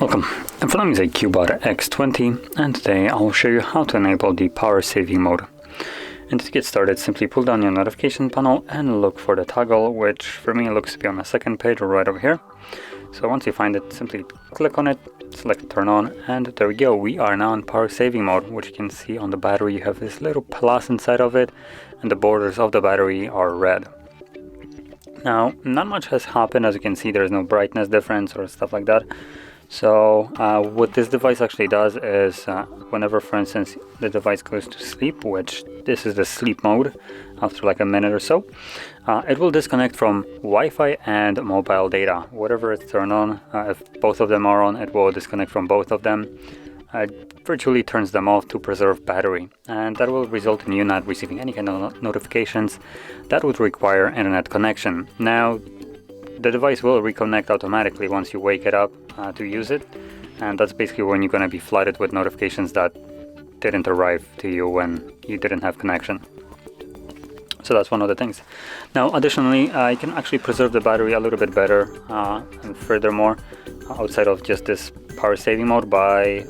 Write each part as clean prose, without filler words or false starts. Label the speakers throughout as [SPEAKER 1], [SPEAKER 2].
[SPEAKER 1] Welcome, my name is CUBOT X20 and today I'll show you how to enable the power saving mode. And to get started, simply pull down your notification panel and look for the toggle, which for me looks to be on the second page right over here. So once you find it, simply click on it, select turn on, and there we go. We are now in power saving mode, which you can see on the battery. You have this little plus inside of it and the borders of the battery are red. Now, not much has happened. As you can see, there's no brightness difference or stuff like that. So what this device actually does is whenever, for instance, the device goes to sleep, which this is the sleep mode, after like a minute or so, it will disconnect from Wi-Fi and mobile data. Whatever is turned on, if both of them are on, it will disconnect from both of them. It virtually turns them off to preserve battery, and that will result in you not receiving any kind of notifications that would require internet connection. Now, the device will reconnect automatically once you wake it up to use it, and that's basically when you're going to be flooded with notifications that didn't arrive to you when you didn't have connection. So that's one of the things. Now additionally, you can actually preserve the battery a little bit better and furthermore outside of just this power saving mode by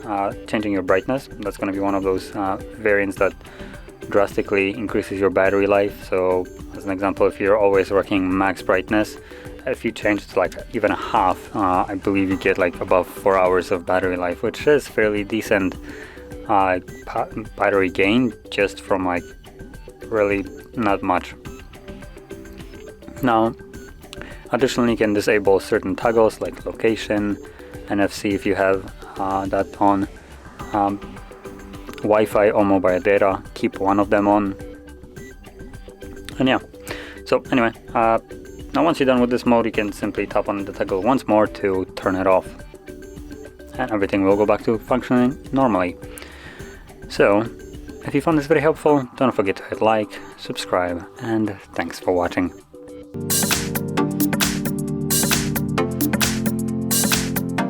[SPEAKER 1] changing your brightness. That's going to be one of those variants that drastically increases your battery life. So as an example, if you're always working max brightness, if you change it to like even a half, I believe you get like above 4 hours of battery life, which is fairly decent battery gain just from like really not much. Now additionally, you can disable certain toggles like location, NFC if you have that on, Wi-Fi or mobile data, keep one of them on, and yeah. So anyway, now once you're done with this mode, you can simply tap on the toggle once more to turn it off, and everything will go back to functioning normally. So if you found this very helpful, don't forget to hit like, subscribe, and thanks for watching.